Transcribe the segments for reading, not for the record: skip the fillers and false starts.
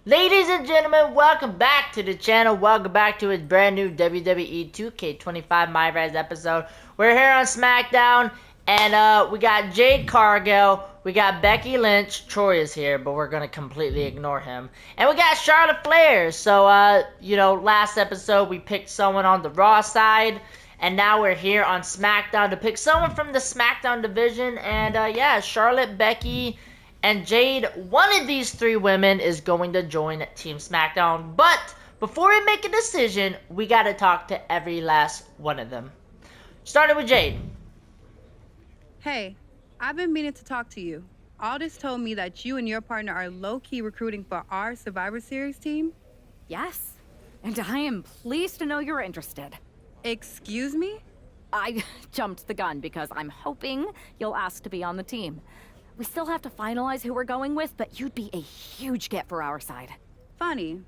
Ladies and gentlemen, welcome back to the channel. Welcome back to a brand new WWE 2K25 My Rise episode. We're here on SmackDown, and we got Jade Cargill, we got Becky Lynch. Troy is here, but we're gonna completely ignore him. And we got Charlotte Flair. So, last episode we picked someone on the Raw side, and now we're here on SmackDown to pick someone from the SmackDown division. And Charlotte, Becky, and Jade, one of these three women is going to join Team SmackDown. But before we make a decision, we got to talk to every last one of them. Starting with Jade. Hey, I've been meaning to talk to you. Aldous told me that you and your partner are low-key recruiting for our Survivor Series team. Yes, and I am pleased to know you're interested. Excuse me? I jumped the gun because I'm hoping you'll ask to be on the team. We still have to finalize who we're going with, but you'd be a huge get for our side. Funny.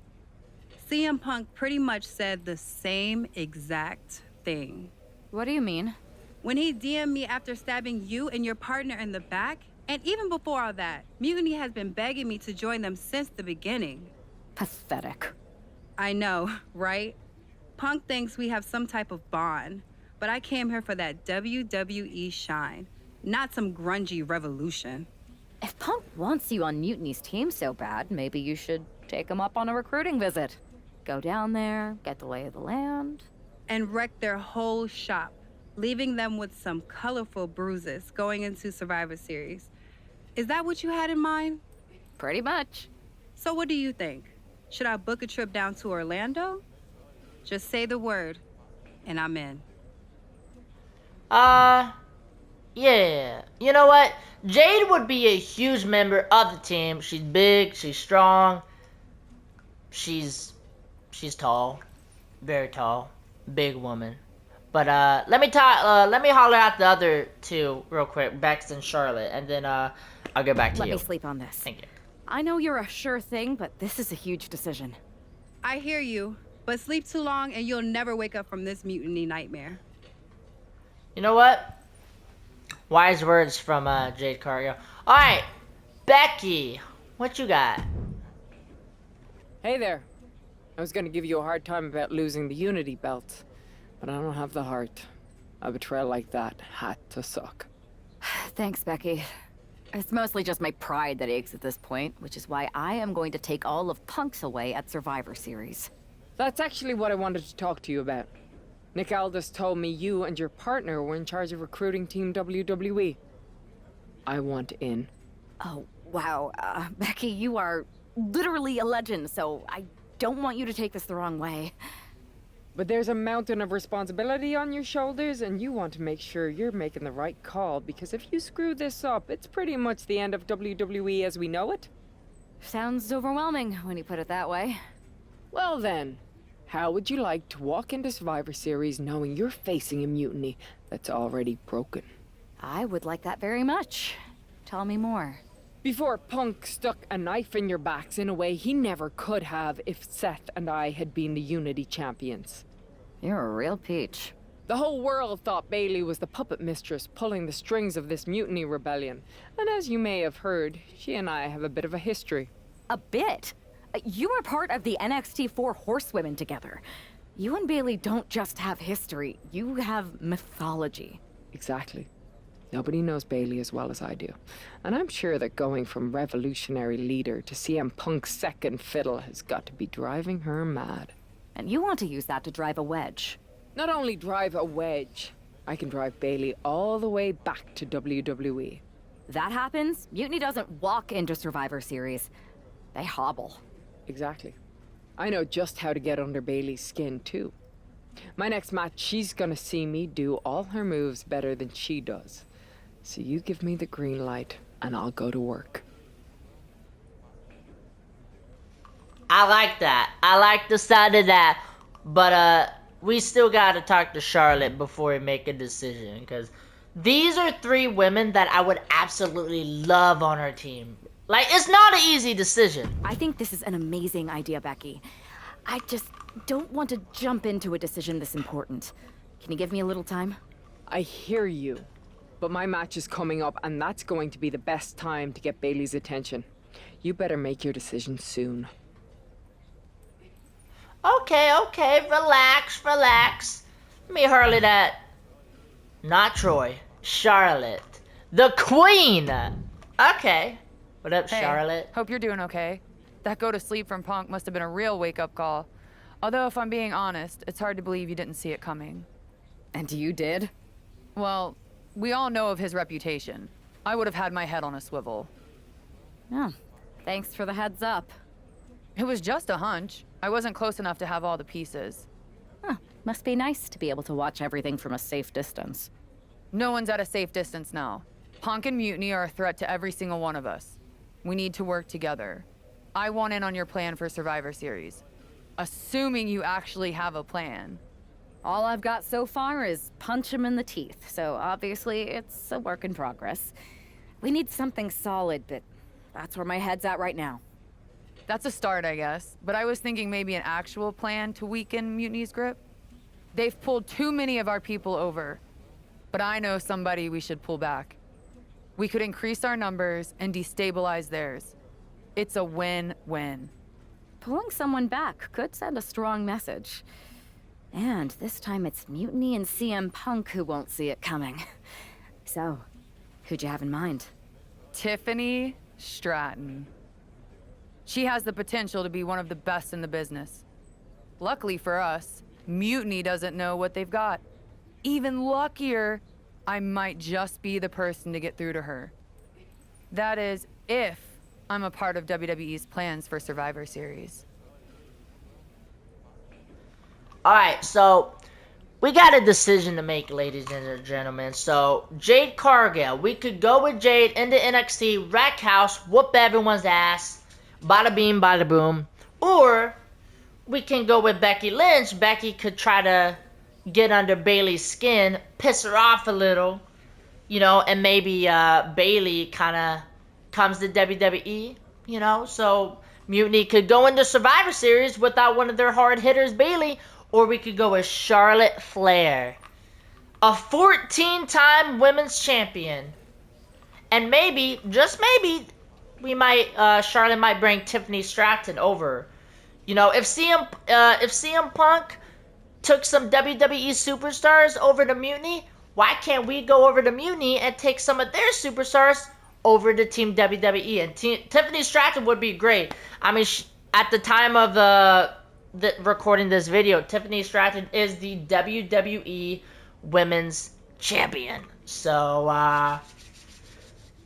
CM Punk pretty much said the same exact thing. What do you mean? When he DM'd me after stabbing you and your partner in the back, and even before all that, Mutiny has been begging me to join them since the beginning. Pathetic. I know, right? Punk thinks we have some type of bond, but I came here for that WWE shine. Not some grungy revolution. If Punk wants you on Mutiny's team so bad, maybe you should take him up on a recruiting visit. Go down there, get the lay of the land. And wreck their whole shop, leaving them with some colorful bruises going into Survivor Series. Is that what you had in mind? Pretty much. So what do you think? Should I book a trip down to Orlando? Just say the word, and I'm in. Yeah. You know what? Jade would be a huge member of the team. She's big, she's strong, she's tall, very tall, big woman. But let me holler at the other two real quick, Bex and Charlotte, and then I'll get back to you. Let me sleep on this. Thank you. I know you're a sure thing, but this is a huge decision. I hear you, but sleep too long and you'll never wake up from this mutiny nightmare. You know what? Wise words from Jade Cargill. Alright, Becky, what you got? Hey there. I was gonna give you a hard time about losing the Unity belt, but I don't have the heart. A betrayal like that had to suck. Thanks, Becky. It's mostly just my pride that aches at this point, which is why I am going to take all of Punk's away at Survivor Series. That's actually what I wanted to talk to you about. Nick Aldis told me you and your partner were in charge of recruiting Team WWE. I want in. Oh, wow. Becky, you are literally a legend, so I don't want you to take this the wrong way. But there's a mountain of responsibility on your shoulders, and you want to make sure you're making the right call, because if you screw this up, it's pretty much the end of WWE as we know it. Sounds overwhelming when you put it that way. Well then, how would you like to walk into Survivor Series knowing you're facing a mutiny that's already broken? I would like that very much. Tell me more. Before Punk stuck a knife in your backs in a way he never could have if Seth and I had been the Unity champions. You're a real peach. The whole world thought Bayley was the puppet mistress pulling the strings of this mutiny rebellion. And as you may have heard, she and I have a bit of a history. A bit? You were part of the NXT 4 Horsewomen together. You and Bayley don't just have history, you have mythology. Exactly. Nobody knows Bayley as well as I do. And I'm sure that going from revolutionary leader to CM Punk's second fiddle has got to be driving her mad. And you want to use that to drive a wedge. Not only drive a wedge, I can drive Bayley all the way back to WWE. That happens, Mutiny doesn't walk into Survivor Series. They hobble. Exactly. I know just how to get under Bayley's skin, too. My next match, she's gonna see me do all her moves better than she does. So you give me the green light, and I'll go to work. I like that. I like the side of that. But we still gotta talk to Charlotte before we make a decision, because these are three women that I would absolutely love on her team. Like, it's not an easy decision. I think this is an amazing idea, Becky. I just don't want to jump into a decision this important. Can you give me a little time? I hear you, but my match is coming up, and that's going to be the best time to get Bayley's attention. You better make your decision soon. Okay, relax, relax. Let me hurl that. Not Troy. Charlotte. The Queen! Okay. What up, Hey, Charlotte? hope you're doing okay. That go to sleep from Punk must have been a real wake-up call. Although, if I'm being honest, it's hard to believe you didn't see it coming. And you did? Well, we all know of his reputation. I would have had my head on a swivel. Oh, thanks for the heads up. It was just a hunch. I wasn't close enough to have all the pieces. Huh, must be nice to be able to watch everything from a safe distance. No one's at a safe distance now. Punk and Mutiny are a threat to every single one of us. We need to work together. I want in on your plan for Survivor Series. Assuming you actually have a plan. All I've got so far is punch him in the teeth, so obviously it's a work in progress. We need something solid, but that's where my head's at right now. That's a start, I guess. But I was thinking maybe an actual plan to weaken Mutiny's grip. They've pulled too many of our people over. But I know somebody we should pull back. We could increase our numbers and destabilize theirs. It's a win-win. Pulling someone back could send a strong message. And this time it's Mutiny and CM Punk who won't see it coming. So, who'd you have in mind? Tiffany Stratton. She has the potential to be one of the best in the business. Luckily for us, Mutiny doesn't know what they've got. Even luckier, I might just be the person to get through to her. That is, if I'm a part of WWE's plans for Survivor Series. Alright, so we got a decision to make, ladies and gentlemen. So, Jade Cargill. We could go with Jade into NXT, wreck house, whoop everyone's ass, bada beam, bada boom. Or, we can go with Becky Lynch. Becky could try to get under Bayley's skin, piss her off a little, you know, and maybe Bayley kind of comes to WWE, you know. So, Mutiny could go into Survivor Series without one of their hard hitters, Bayley. Or we could go with Charlotte Flair, a 14-time women's champion. And maybe, just maybe, Charlotte might bring Tiffany Stratton over. You know, if CM Punk took some WWE superstars over to Mutiny, why can't we go over to Mutiny and take some of their superstars over to Team WWE? And Tiffany Stratton would be great. I mean, at the time of recording this video, Tiffany Stratton is the WWE Women's Champion. So,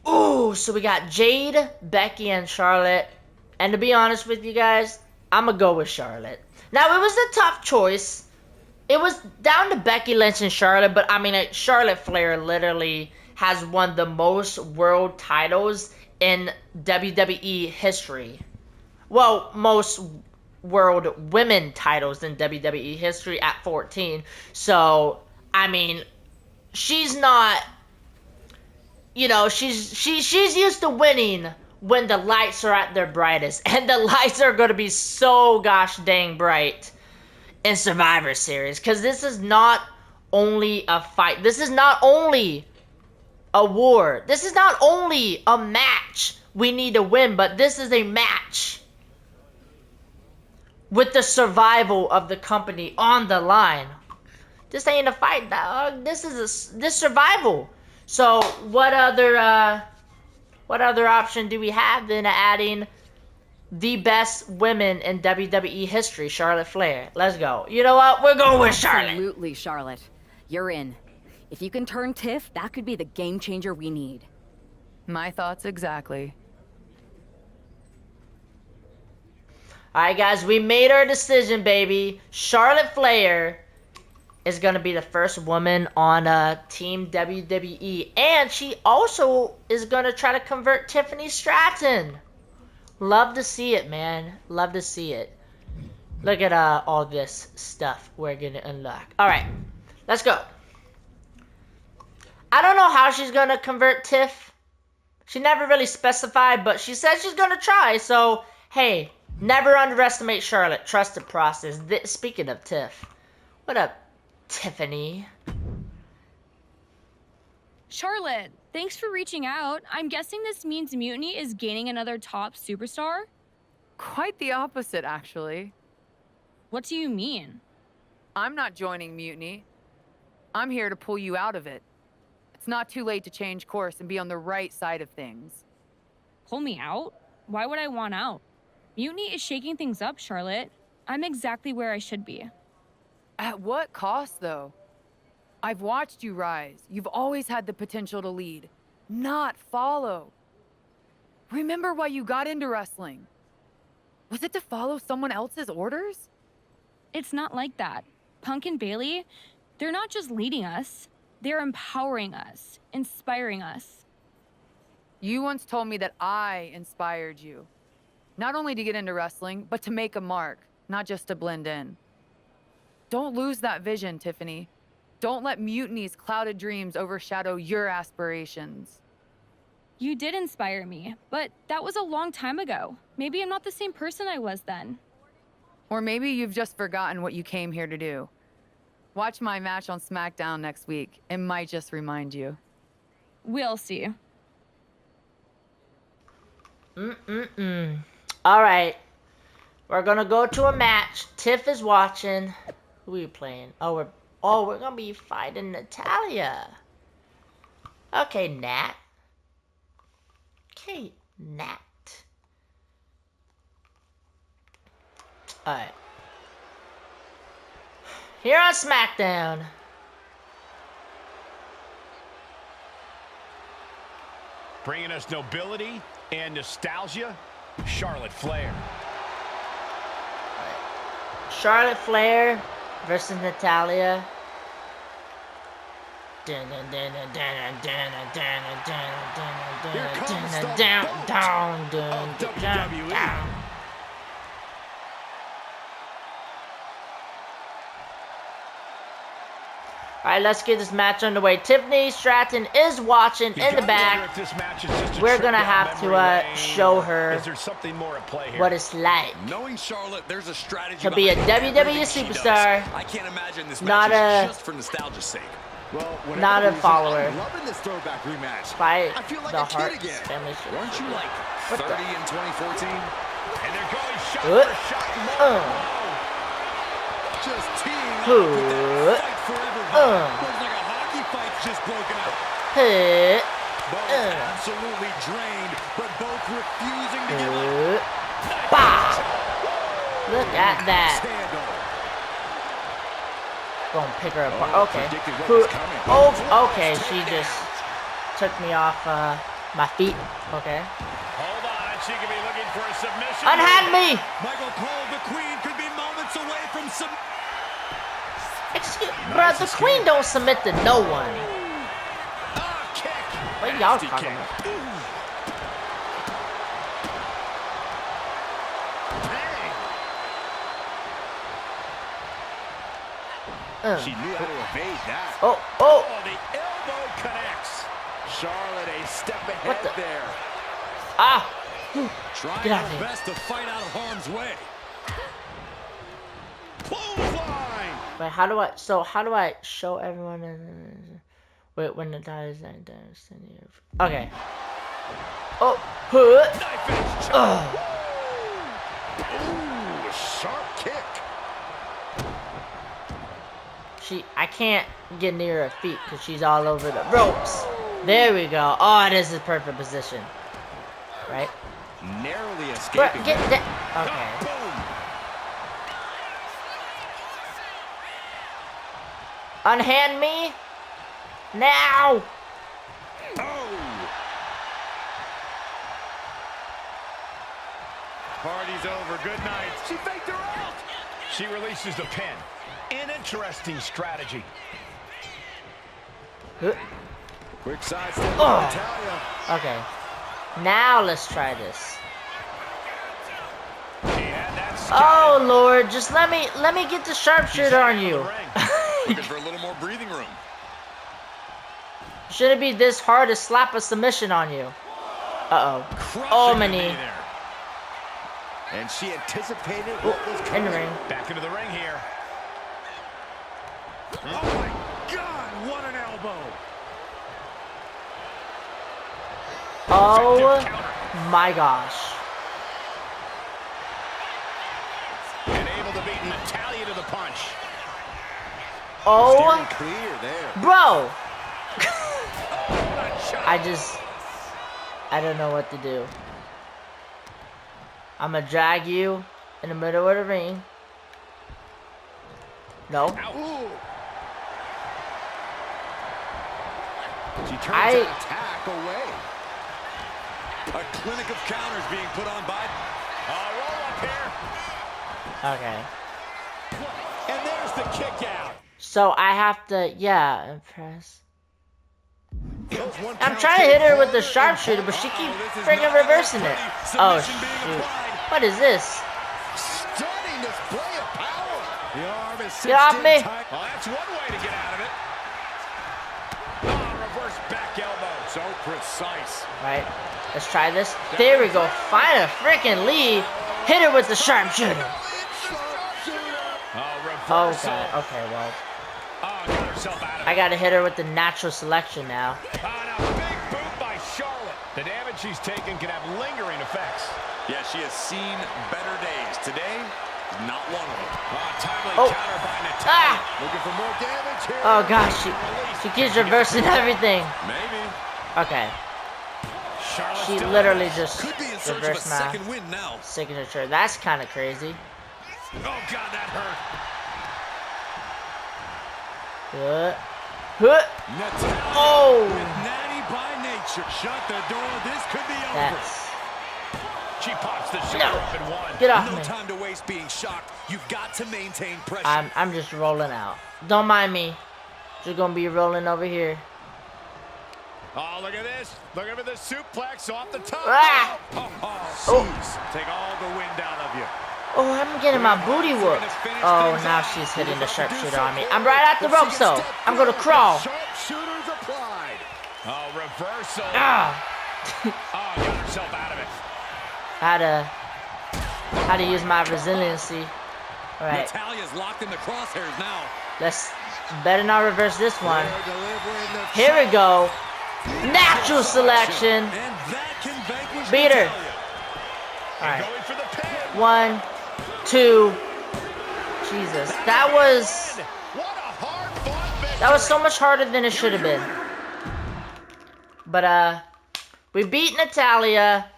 so we got Jade, Becky, and Charlotte. And to be honest with you guys, I'm going to go with Charlotte. Now, it was a tough choice. It was down to Becky Lynch and Charlotte, but I mean, Charlotte Flair literally has won the most world titles in WWE history. Well, most world women titles in WWE history at 14. So, I mean, she's not, you know, she's used to winning when the lights are at their brightest. And the lights are going to be so gosh dang bright in Survivor Series. Because this is not only a fight. This is not only a war. This is not only a match we need to win, but this is a match with the survival of the company on the line. This ain't a fight, dog. This survival. So what other option do we have than adding the best women in WWE history, Charlotte Flair? Let's go. You know what? We're going with Charlotte. Absolutely, Charlotte. You're in. If you can turn Tiff, that could be the game changer we need. My thoughts exactly. Alright, guys, we made our decision, baby. Charlotte Flair is going to be the first woman on Team WWE. And she also is going to try to convert Tiffany Stratton. Love to see it, man. Love to see it. Look at all this stuff we're going to unlock. Alright, let's go. I don't know how she's going to convert Tiff. She never really specified, but she said she's going to try. So, hey, never underestimate Charlotte. Trust the process. Speaking of Tiff, what up, Tiffany? Charlotte, thanks for reaching out. I'm guessing this means Mutiny is gaining another top superstar? Quite the opposite, actually. What do you mean? I'm not joining Mutiny. I'm here to pull you out of it. It's not too late to change course and be on the right side of things. Pull me out? Why would I want out? Mutiny is shaking things up, Charlotte. I'm exactly where I should be. At what cost, though? I've watched you rise. You've always had the potential to lead, not follow. Remember why you got into wrestling? Was it to follow someone else's orders? It's not like that. Punk and Bailey, they're not just leading us. They're empowering us, inspiring us. You once told me that I inspired you. Not only to get into wrestling, but to make a mark, not just to blend in. Don't lose that vision, Tiffany. Don't let Mutiny's clouded dreams overshadow your aspirations. You did inspire me, but that was a long time ago. Maybe I'm not the same person I was then. Or maybe you've just forgotten what you came here to do. Watch my match on SmackDown next week. It might just remind you. We'll see. Alright. We're gonna go to a match. Tiff is watching. Who are we playing? Oh, we're gonna be fighting Natalia. Okay, Nat. Okay, Nat. Alright. Here on SmackDown. Bringing us nobility and nostalgia, Charlotte Flair. Charlotte Flair versus Natalia. Alright, let's get this match underway. Tiffany Stratton is watching in the back. We're gonna have to show her what it's like to be a WWE superstar. I can't imagine this not match a just for nostalgia's sake. Well, not a follower. Loving this throwback rematch. By I feel like the a kid Hart again. family. Weren't you like 30 in 2014? And they're going shot for shot. Just teeing up with that fight forever. Looks like a hockey fight's just broken up. Both absolutely drained, but both refusing to give up. Bah! Look at that. Gonna pick her apart. Okay. Okay, she just took me off my feet. Okay. Hold on, she could be looking for a submission. Unhand me! Michael Cole, the Queen, could be moments away from some. Excuse, bruh, the Queen don't submit to no one. What y'all talking about? She knew how to evade that. Oh, the elbow connects. Charlotte a step ahead there. Ah! Trying Get out of her here. best to fight out of harm's way. Clothesline. Wait, how do I show everyone? Wait, when the die is that okay. Oh, Knife edge chop. Ooh, sharp kick. I can't get near her feet because she's all over the ropes. There we go. Oh, this is perfect position. Right? Narrowly escaping. Get that. Okay. Unhand me. Now. Party's over. Good night. She faked her out. She releases the pin. An interesting strategy. Quick side step on Natalia. Okay. Now let's try this. Oh Lord, just let me get the sharpshooter on you. Looking for a little more breathing room. Shouldn't be this hard to slap a submission on you. Uh-oh. Oh, many. And she anticipated what was In coming. the ring. Back into the ring here. Oh my God, what an elbow. Oh my gosh. And able to beat beating Natalia to the punch. Oh, Steering clear there. bro. Oh, I don't know what to do. I'm gonna drag you in the middle of the ring. No. Ooh. She turns that attack away. A clinic of counters being put on by. Roll up here. Okay. And there's the kick out. So I have to, yeah, impress. I'm trying to hit her with the sharpshooter, but she keeps freaking reversing it. Oh, shoot. What is this? Stunning display of power. The arm is Get off me. Well, that's one way to get out of it. Oh, reverse back elbow. So precise. Right. Let's try this. There we go. Find a freaking lead. Hit her with the sharpshooter. Oh, God. Okay, well. Oh, got herself out of it. I gotta hit her with the natural selection now. Now, big boot by Charlotte. The damage she's taken can have lingering effects. Yeah, she has seen better days. Today, not one of them. Timely Oh. counter by Natalia. Looking for more damage here. Oh, gosh. She keeps reversing everything. Maybe. Okay. Charlotte She still literally has- just Could be in search of a reversed my second win now. signature. That's kind of crazy. Oh, God, that hurt. Good. Good. Natalia Oh. with natty by nature. Shut the door. This could be over. That's... She pops the shoulder No. up and one. Get off No me. time to waste being shocked. You've got to maintain pressure. I'm just rolling out. Don't mind me. Just gonna be rolling over here. Oh, look at this. Looking for the suplex off the top. Ah. Oh, jeez. Take all the wind out of you. Oh, I'm getting my booty whooped. Oh, now she's hitting the sharpshooter on me. I'm right at the ropes though. I'm gonna crawl. Sharpshooters applied. Oh, reversal. Ah. Oh, got herself out of it. How to use my resiliency. All right, Natalia's locked in the crosshairs now. let's better not reverse this one. They're delivering the Here we go. Natural selection. And that can vanquish Beat her. Natalia. All right, Going for the pin. 1, 2. Jesus, that was What a hard-fought victory. that was so much harder than it should have been. But we beat Natalia.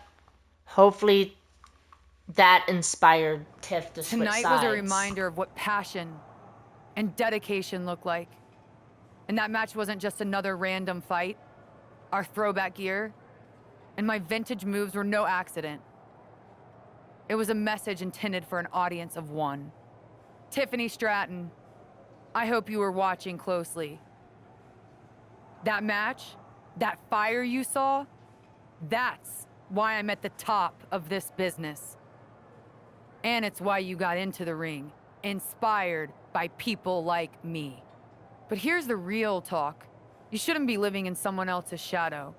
Hopefully, that inspired Tiff to switch Tonight sides. was a reminder of what passion and dedication look like. And that match wasn't just another random fight. Our throwback gear and my vintage moves were no accident. It was a message intended for an audience of one. Tiffany Stratton, I hope you were watching closely. That match, that fire you saw, that's why I'm at the top of this business. And it's why you got into the ring, inspired by people like me. But here's the real talk. You shouldn't be living in someone else's shadow,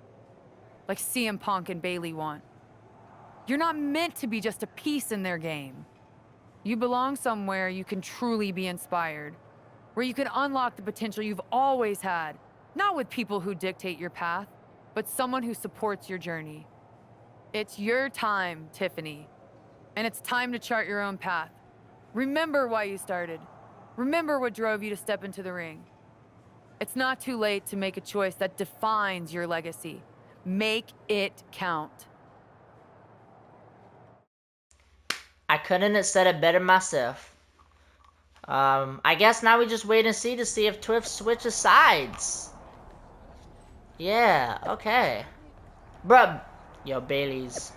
like CM Punk and Bayley want. You're not meant to be just a piece in their game. You belong somewhere you can truly be inspired, where you can unlock the potential you've always had, not with people who dictate your path, but someone who supports your journey. It's your time, Tiffany, and it's time to chart your own path. Remember why you started. Remember what drove you to step into the ring. It's not too late to make a choice that defines your legacy. Make it count. I couldn't have said it better myself. I guess now we just wait and see to see if Twiff switches sides. Yeah, okay. Bruh. Yo, Bailey's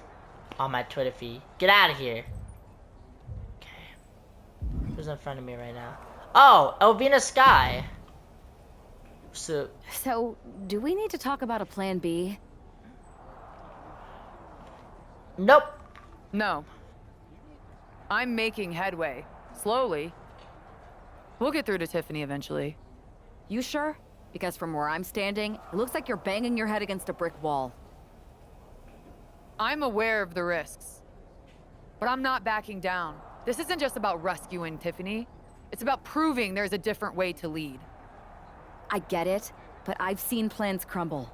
on my Twitter feed. Get out of here. Okay. Who's in front of me right now? Oh, Elvina Sky. So, do we need to talk about a plan B? nope. No. I'm making headway. Slowly. We'll get through to Tiffany eventually. You sure? Because from where I'm standing, it looks like you're banging your head against a brick wall. I'm aware of the risks, but I'm not backing down. This isn't just about rescuing Tiffany. It's about proving there's a different way to lead. I get it, but I've seen plans crumble.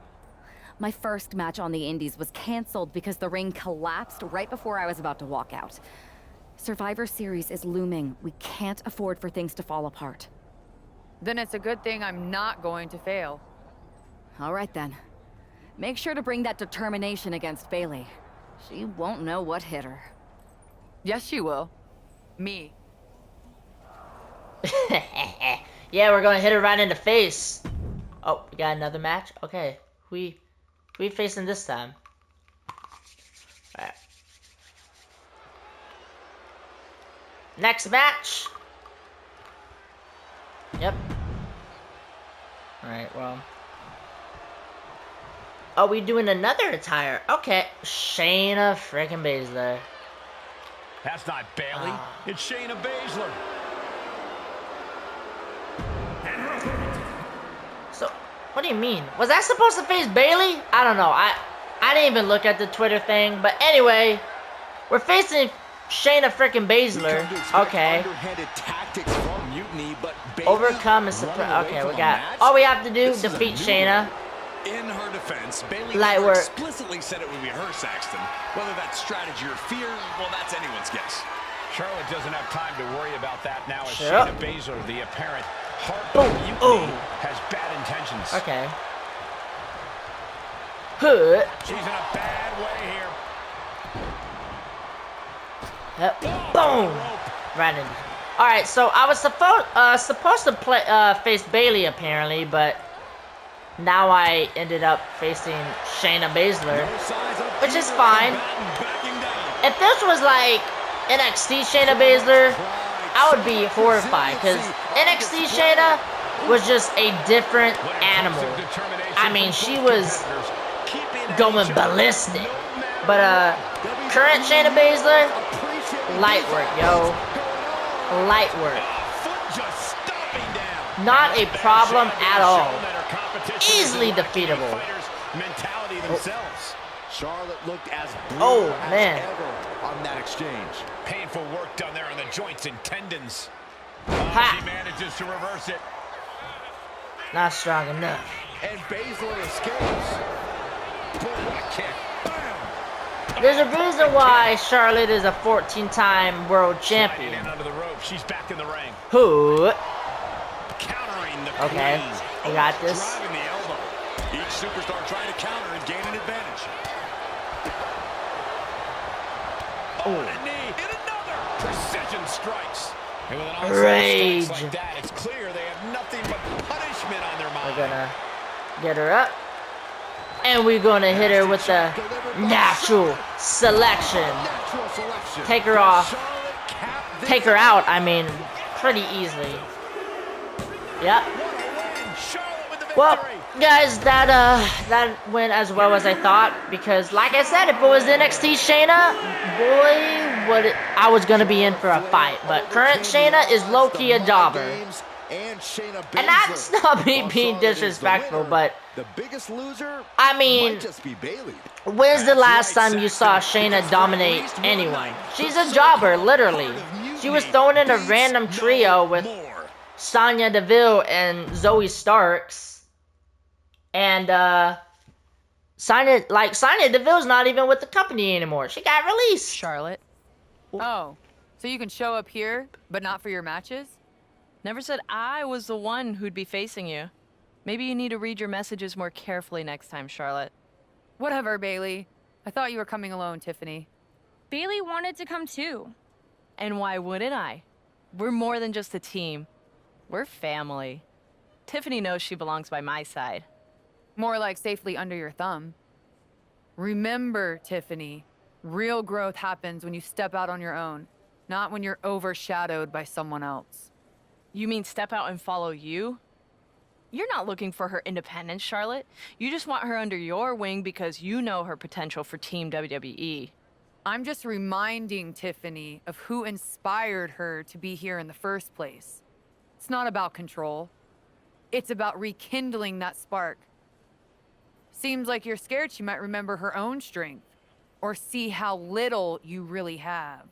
My first match on the Indies was canceled because the ring collapsed right before I was about to walk out. Survivor Series is looming. We can't afford for things to fall apart. Then it's a good thing I'm not going to fail. All right then. Make sure to bring that determination against Bailey. She won't know what hit her. Yes, she will. Me. Yeah, we're gonna hit her right in the face. Oh, we got another match? Okay. Who we facing this time? Alright. Next match. Yep. Alright, well. Oh, we doing another attire. Okay. Shayna freaking Baszler. That's not Bailey. It's Shayna Baszler. So, what do you mean? Was that supposed to face Bailey? I don't know. I didn't even look at the Twitter thing. But anyway, we're facing Shayna freaking Baszler. Okay. Overcome and suppress. Okay, we got. All we have to do defeat Shayna. In her defense, Bailey Light never work. explicitly said it would be her, Saxton. Whether that's strategy or fear, well, that's anyone's guess. Charlotte doesn't have time to worry about that now as Sure. Shayna Baszler, the apparent heart of mutiny, has bad intentions. Okay. Huh. She's in a bad way here. Yep. Boom. Right in. All right. So I was supposed to play face Bailey apparently, but now I ended up facing Shayna Baszler, which is fine. If this was like NXT Shayna Baszler, I would be horrified because NXT Shayna was just a different animal. I mean, she was going ballistic. But current Shayna Baszler, light work, yo. Light work. Not a problem at all. Easily defeatable. Charlotte looked as Oh, brutal man. as ever on that exchange. Painful work done there on the joints and tendons. Ha. She manages to reverse it. Not strong enough. And Baszler escapes. Boom, what a kick. Bam. There's a reason why Charlotte is a 14-time world Sliding champion. in under the rope. She's back in the ring. Who? Countering the Okay, queen. we got this. Driving the elbow. Each superstar trying to counter and gain an advantage. Oh, and a knee. And another. Precision strikes. And with an onslaught of Rage. strikes like that, it's clear they have nothing but punishment on their mind. We're gonna get her up. And we're gonna hit her with the natural selection. Natural selection. Take her off. Charlotte capped this Take her out, I mean, pretty easily. Yep. What a win. Charlotte with the victory. Well, guys, that went as well as I thought because, like I said, if it was NXT Shayna, boy, I was gonna be in for a fight. But current Shayna is low-key a jobber, and that's not me being disrespectful. But the biggest loser I mean, might just be Bailey. when's the last time you saw Shayna dominate anyone? She's a jobber, literally. She was thrown in a random trio with Sonya Deville and Zoe Starks. And Sonya Deville's not even with the company anymore. She got released. Charlotte. Oh, so you can show up here, but not for your matches? Never said I was the one who'd be facing you. Maybe you need to read your messages more carefully next time, Charlotte. Whatever, Bailey. I thought you were coming alone, Tiffany. Bailey wanted to come too. And why wouldn't I? We're more than just a team. We're family. Tiffany knows she belongs by my side. More like safely under your thumb. Remember, Tiffany, real growth happens when you step out on your own, not when you're overshadowed by someone else. You mean step out and follow you? You're not looking for her independence, Charlotte. You just want her under your wing because you know her potential for Team WWE. I'm just reminding Tiffany of who inspired her to be here in the first place. It's not about control. It's about rekindling that spark. Seems like you're scared she might remember her own strength or see how little you really have.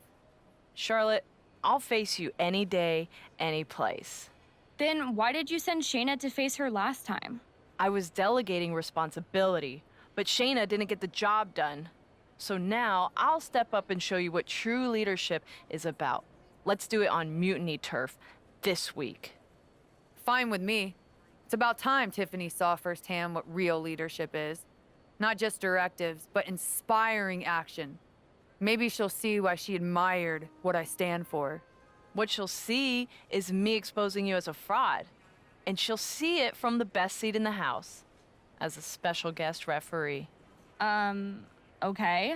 Charlotte, I'll face you any day, any place. Then why did you send Shayna to face her last time? I was delegating responsibility, but Shayna didn't get the job done. So now I'll step up and show you what true leadership is about. Let's do it on Mutiny turf this week. Fine with me. It's about time Tiffany saw firsthand what real leadership is. Not just directives, but inspiring action. Maybe she'll see why she admired what I stand for. What she'll see is me exposing you as a fraud. And she'll see it from the best seat in the house, as a special guest referee. Okay.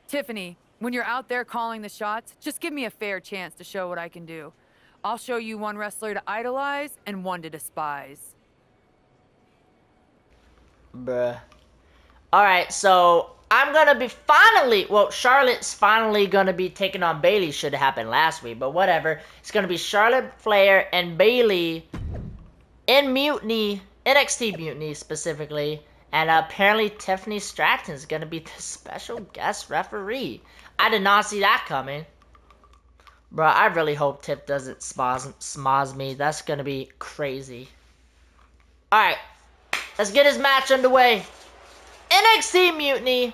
Tiffany, when you're out there calling the shots, just give me a fair chance to show what I can do. I'll show you one wrestler to idolize and one to despise. Bruh. Alright, so I'm gonna be Charlotte's finally gonna be taking on Bayley. Should have happened last week, but whatever. It's gonna be Charlotte Flair and Bayley in Mutiny, NXT Mutiny specifically. And apparently Tiffany Stratton's gonna be the special guest referee. I did not see that coming. Bro, I really hope Tiff doesn't smoz me. That's gonna be crazy. Alright, let's get his match underway. NXT Mutiny.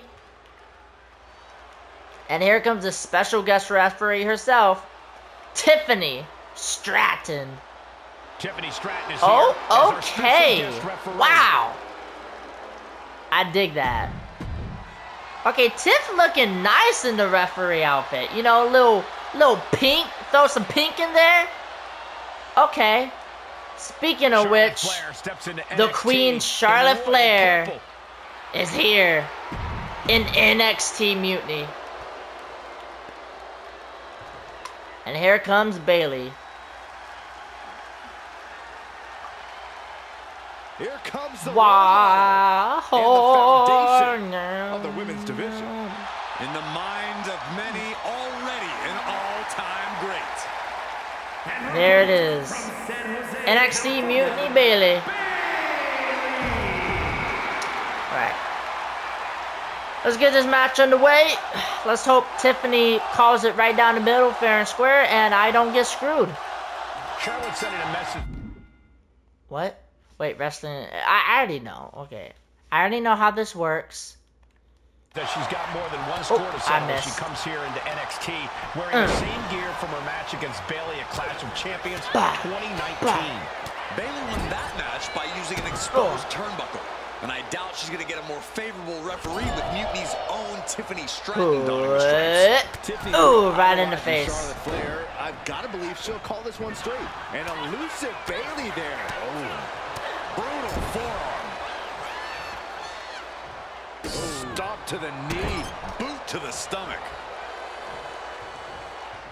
And here comes the special guest referee herself, Tiffany Stratton. Tiffany Stratton is Oh, here okay. as our special guest referee. Wow. I dig that. Okay, Tiff looking nice in the referee outfit. You know, a little pink. Throw some pink in there. Okay. Speaking of which, the Queen Charlotte Flair is here in NXT Mutiny. And here comes Bayley. Here comes the Wow. and the foundation of the women's division. In the minds of many, already an all-time great. There it is. NXT Mutiny Bayley. Alright. Let's get this match underway. Let's hope Tiffany calls it right down the middle, fair and square, and I don't get screwed. Charlotte sending a message. What? Wait, wrestling. I already know. Okay. I already know how this works. That she's got more than one score to settle when she missed. comes here into NXT wearing the same gear from her match against Bayley at Clash of Champions 2019. Bayley won that match by using an exposed turnbuckle. And I doubt she's going to get a more favorable referee with Mutiny's own Tiffany Stratton donning the stripes. Ooh, right in the face. Charlotte Flair, I've got to believe she'll call this one straight. And elusive Bayley there. Oh, brutal forearm. Stomp to the knee, boot to the stomach.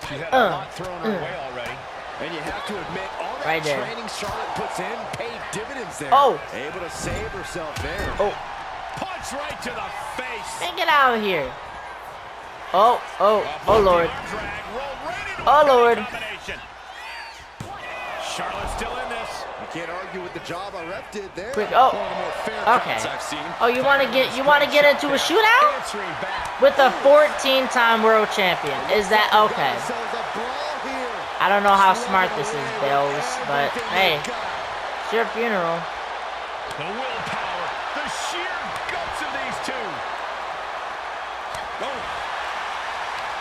She's had a lot thrown her way already. And you have to admit, all that Right there. training Charlotte puts in paid dividends there. Oh. Able to save herself there. Oh. Punch right to the face. Man, get out of here. Oh, Lord. Oh, Lord. Charlotte's still in this. You can't argue with the job our ref did there. Quick, One of the more fair okay. counts I've seen. Oh, you want to get into a shootout Answering back. with a 14-time world champion? Is that okay? Ourselves a brawl here. I don't know how smart this is, Bells, but hey, it's your funeral. The willpower, the sheer guts of these two.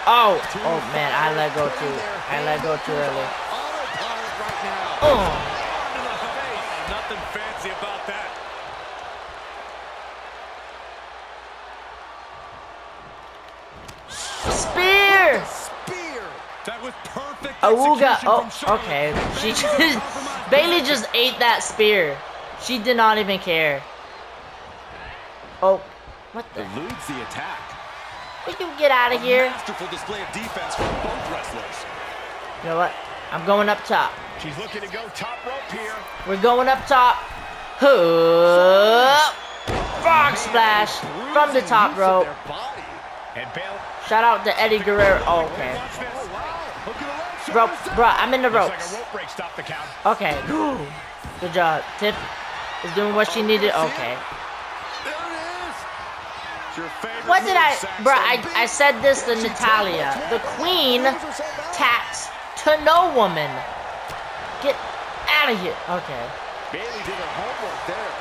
Oh man, I let go too early. Autopilot right now. Oh. To the face. Nothing fancy about that. Spear! Spear. That was perfect. Awooga. execution Oh, from Charlotte. okay. She just Bayley just ate that spear. She did not even care. Oh, what the? Eludes the attack. We can get out of here. Masterful display of defense from both wrestlers. You know what? I'm going up top. She's looking to go top rope here. We're going up top. Huh. Frog splash from the top rope. And Bayley. Shout out to Eddie Guerrero. Oh, okay. Bro, I'm in the Looks like ropes. a rope break stopped the count. Okay. Good job. Tiff is doing what she needed. Okay. What did I said this to Natalia. The queen taps to no woman. Get out of here. Okay. Bayley did her homework there.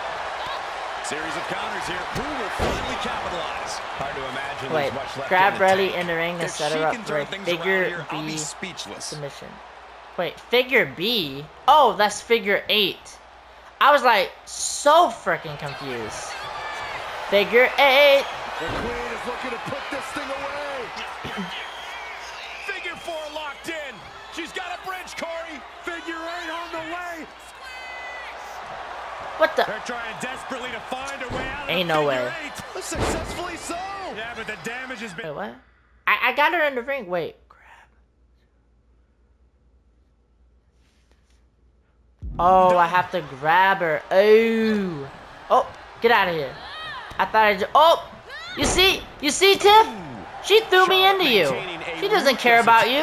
Series of counters here. Who will finally capitalize? Hard to imagine Wait, there's much left grab in the Relly tank. in the ring and If set she her up can for a turn things figure around here, I'll B be speechless. submission. Wait, figure B? Oh, that's figure 8. I was like so freaking confused. Figure 8. The Queen is looking to put this thing away. Figure 4 locked in. She's got a bridge, Corey. Figure 8 on the way. What the? They're trying desperately to find a way out. Ain't no way. Successfully so. Yeah, but the damage has been. Wait, what? I got her in the ring. Wait, grab. Oh, I have to grab her. Oh. Oh, get out of here. I thought I just. Oh, you see, Tiff? She threw me into you. She doesn't care about you.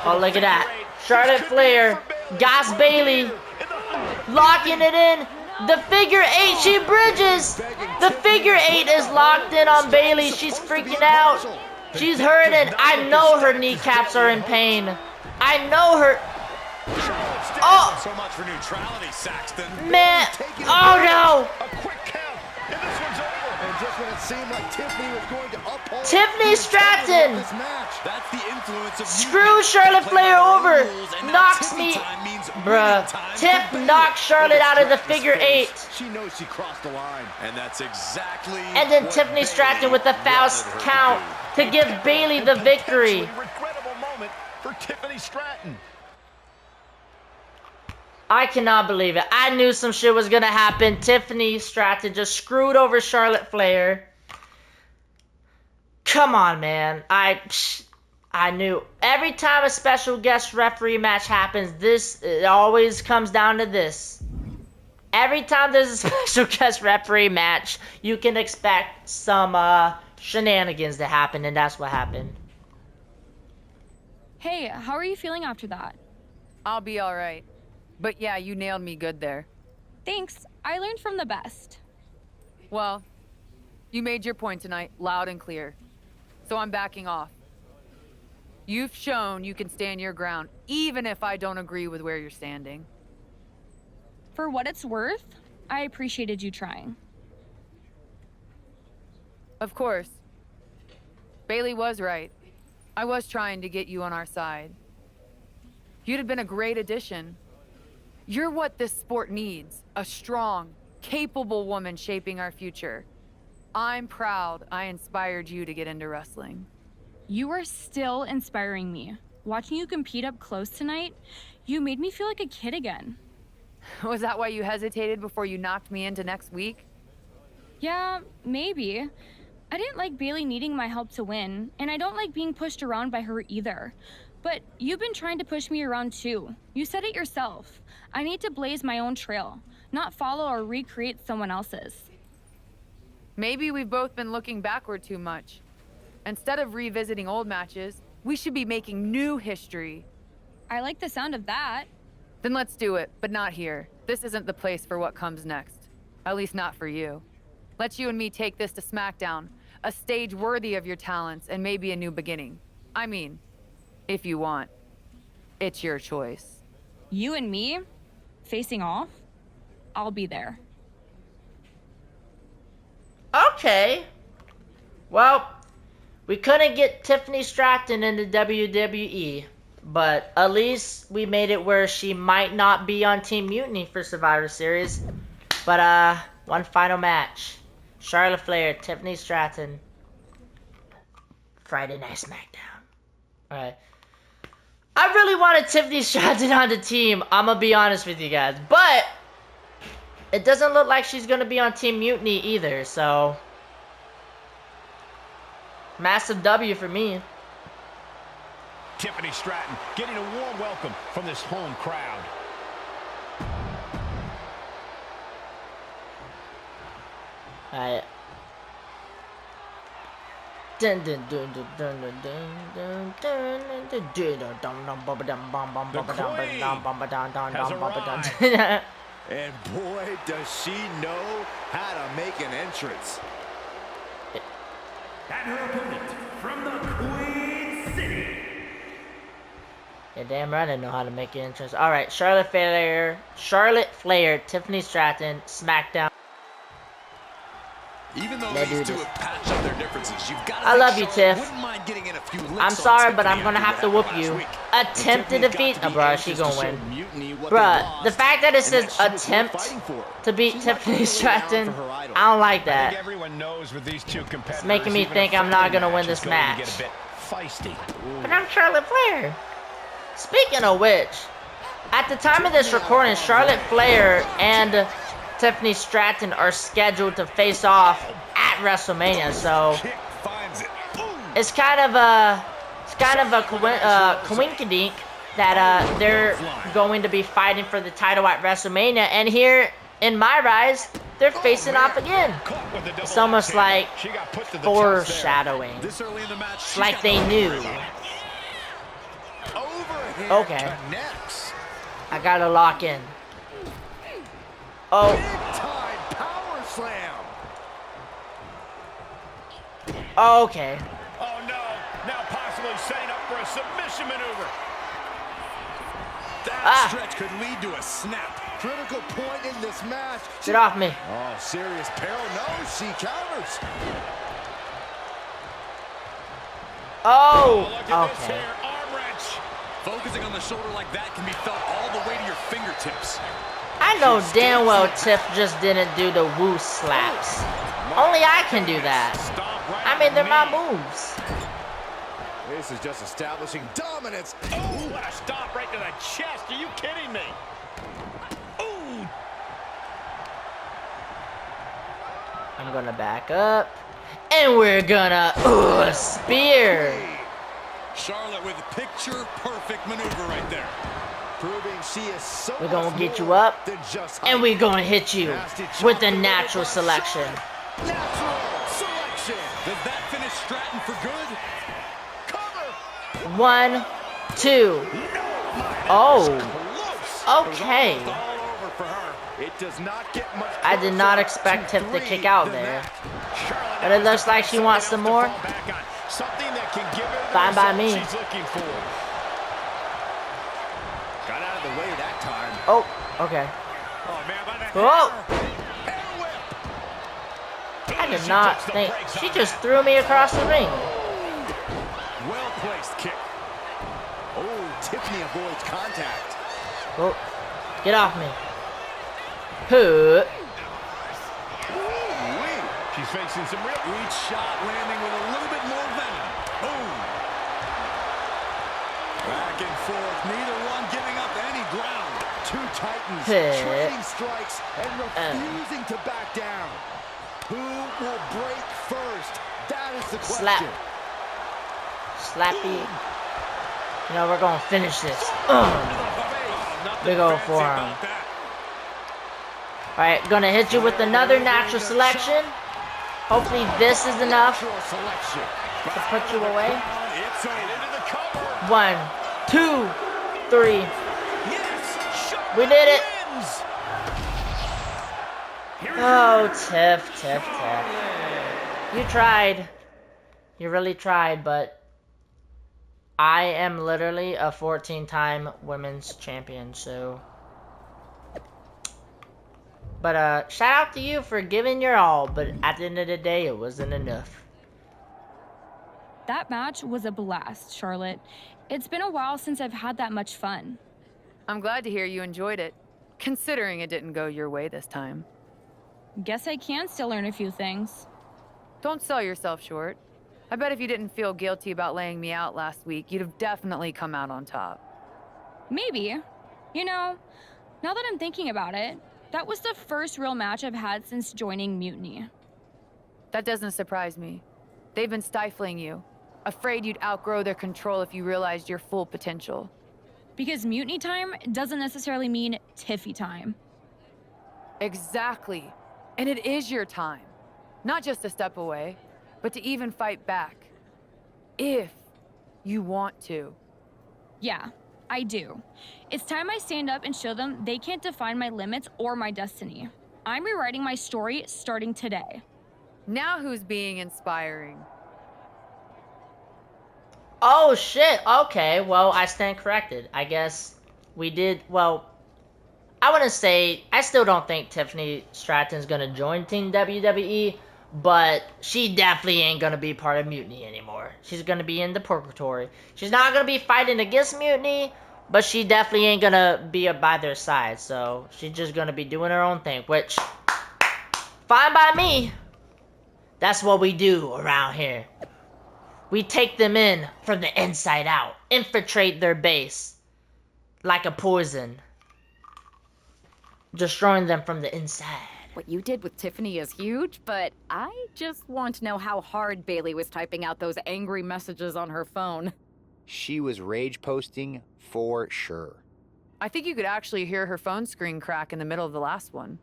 Oh, look at that. Charlotte Flair, Goss Bailey, locking it in. The figure 8, she bridges. The figure 8 is locked in on Bailey. She's freaking out. She's hurting. I know her kneecaps are in pain. I know her. Oh, So much for neutrality, Saxton. man. Oh, no. A quick count, and this one's over. And just when it seemed like Tiffany was going to uphold Tiffany Stratton. this match. That's the influence of Screw Charlotte Flair over. Knocks me. Bruh. Tiff knocked Charlotte out of the figure 8. She knows she crossed the line, and that's exactly. And then what Tiffany Stratton with the Bayley fast wanted her count do. to give Bailey the victory. Potentially regrettable moment for Tiffany Stratton. I cannot believe it. I knew some shit was gonna happen. Tiffany Stratton just screwed over Charlotte Flair. Come on, man. I knew. Every time a special guest referee match happens, it always comes down to this. Every time there's a special guest referee match, you can expect some shenanigans to happen, and that's what happened. Hey, how are you feeling after that? I'll be all right. But yeah, you nailed me good there. Thanks. I learned from the best. Well, you made your point tonight, loud and clear. So I'm backing off. You've shown you can stand your ground, even if I don't agree with where you're standing. For what it's worth, I appreciated you trying. Of course. Bailey was right. I was trying to get you on our side. You'd have been a great addition. You're what this sport needs, a strong, capable woman shaping our future. I'm proud I inspired you to get into wrestling. You are still inspiring me. Watching you compete up close tonight, you made me feel like a kid again. Was that why you hesitated before you knocked me into next week? Yeah, maybe. I didn't like Bailey needing my help to win, and I don't like being pushed around by her either. But you've been trying to push me around too. You said it yourself. I need to blaze my own trail, not follow or recreate someone else's. Maybe we've both been looking backward too much. Instead of revisiting old matches, we should be making new history. I like the sound of that. Then let's do it, but not here. This isn't the place for what comes next. At least not for you. Let's you and me take this to SmackDown, a stage worthy of your talents and maybe a new beginning. I mean, if you want. It's your choice. You and me, facing off? I'll be there. Okay. Well, we couldn't get Tiffany Stratton in the WWE, but at least we made it where she might not be on Team Mutiny for Survivor Series. But one final match. Charlotte Flair, Tiffany Stratton. Friday Night SmackDown. Alright. I really wanted Tiffany Stratton on the team, I'm gonna be honest with you guys. But it doesn't look like she's gonna be on Team Mutiny either, so massive W for me. Tiffany Stratton getting a warm welcome from this home crowd. Alright. Dun dun dun dun dun dun dun dun dun dun. And boy, does she know how to make an entrance. And her opponent from the Queen City. Yeah, damn right I know how to make an entrance. Alright, Charlotte Flair, Tiffany Stratton, SmackDown. do this. Patch up their differences. I love you, Tiff. I'm I'm sorry, but I'm gonna have to whoop you. Attempt to defeat. Oh, bruh, she gonna win. Bruh, the fact that it says attempt to beat Tiffany Stratton, I don't like that. It's making me think I'm not gonna win this match. But I'm Charlotte Flair. Speaking of which, at the time of this recording, Charlotte Flair and Tiffany Stratton are scheduled to face off at WrestleMania, so it's kind of a coinkydink that they're going to be fighting for the title at WrestleMania, and here in my rise, they're facing off again. It's almost like foreshadowing. It's like they knew. Okay. I gotta lock in. Oh. Okay. Oh no, now possibly setting up for a submission maneuver. That stretch could lead to a snap. Critical point in this match. Get off me. Oh, serious peril. No, she counters. Oh, look at this okay. here, arm wrench. Focusing on the shoulder like that can be felt all the way to your fingertips. I know damn well Tiff just didn't do the woo slaps. Only I can do that. I mean, they're my moves. This is just establishing dominance. Oh, what a stomp right to the chest. Are you kidding me? Ooh. I'm gonna back up. And we're gonna, spear. Charlotte with a picture-perfect maneuver right there. Proving she is so We're gonna get you up, and we're gonna hit you with the natural selection. Natural selection. Does that finish Stratton for good? Cover. 1, 2. Oh. Okay. It does not get much. I did not expect Tiff to kick out there. But it looks like she wants some more. Fine by me. Got out of the way that time. Oh, okay. Whoa! I did not think. She just threw me across the ring. Well placed kick. Oh, Tiffany avoids contact. Oh, get off me. Huh. She's facing some real. Each shot landing with a little bit more venom. Boom. Back and forth, neither one giving up any ground. Two titans trading strikes and refusing to back down. Who will break first? That is the question. Slap. Slappy. You know, we're gonna finish this. Big old forearm. Alright, gonna hit you with another natural selection. Hopefully this is enough to put you away. 1, 2, 3. We did it. Oh, Tiff. You tried. You really tried, but I am literally a 14-time women's champion, so. But shout out to you for giving your all, but at the end of the day, it wasn't enough. That match was a blast, Charlotte. It's been a while since I've had that much fun. I'm glad to hear you enjoyed it, considering it didn't go your way this time. Guess I can still learn a few things. Don't sell yourself short. I bet if you didn't feel guilty about laying me out last week, you'd have definitely come out on top. Maybe. You know, now that I'm thinking about it, that was the first real match I've had since joining Mutiny. That doesn't surprise me. They've been stifling you, afraid you'd outgrow their control if you realized your full potential. Because Mutiny time doesn't necessarily mean Tiffy time. Exactly. And it is your time. Not just to step away, but to even fight back. If you want to. Yeah, I do. It's time I stand up and show them they can't define my limits or my destiny. I'm rewriting my story starting today. Now who's being inspiring? Oh shit, okay, well, I stand corrected. I guess we did, well, I wouldn't say, I still don't think Tiffany Stratton's gonna join Team WWE, but she definitely ain't gonna be part of Mutiny anymore. She's gonna be in the Purgatory. She's not gonna be fighting against Mutiny, but she definitely ain't gonna be by their side. So she's just gonna be doing her own thing, which fine by me. That's what we do around here. We take them in from the inside out, infiltrate their base like a poison, destroying them from the inside. What you did with Tiffany is huge, but I just want to know how hard Bailey was typing out those angry messages on her phone. She was rage posting for sure. I think you could actually hear her phone screen crack in the middle of the last one.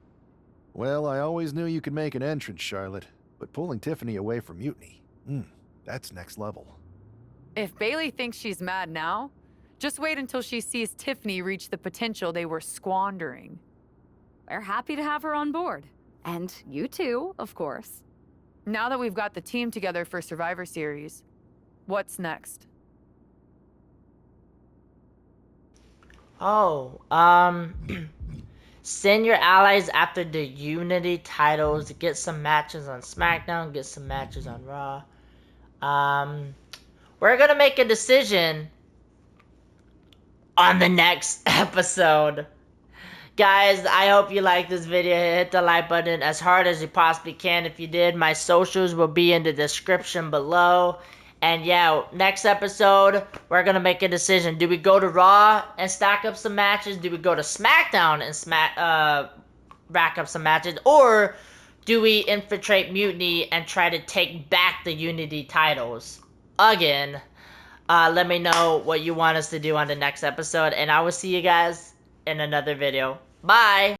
Well, I always knew you could make an entrance, Charlotte, but pulling Tiffany away from Mutiny, that's next level. If Bailey thinks she's mad now, just wait until she sees Tiffany reach the potential they were squandering. We're happy to have her on board. And you too, of course. Now that we've got the team together for Survivor Series, what's next? Oh, send your allies after the Unity titles. Get some matches on SmackDown, get some matches on Raw. We're gonna make a decision on the next episode. Guys, I hope you liked this video. Hit the like button as hard as you possibly can. If you did, my socials will be in the description below. And yeah, next episode, we're going to make a decision. Do we go to Raw and stack up some matches? Do we go to SmackDown and rack up some matches? Or do we infiltrate Mutiny and try to take back the Unity titles again? Let me know what you want us to do on the next episode. And I will see you guys in another video. Bye!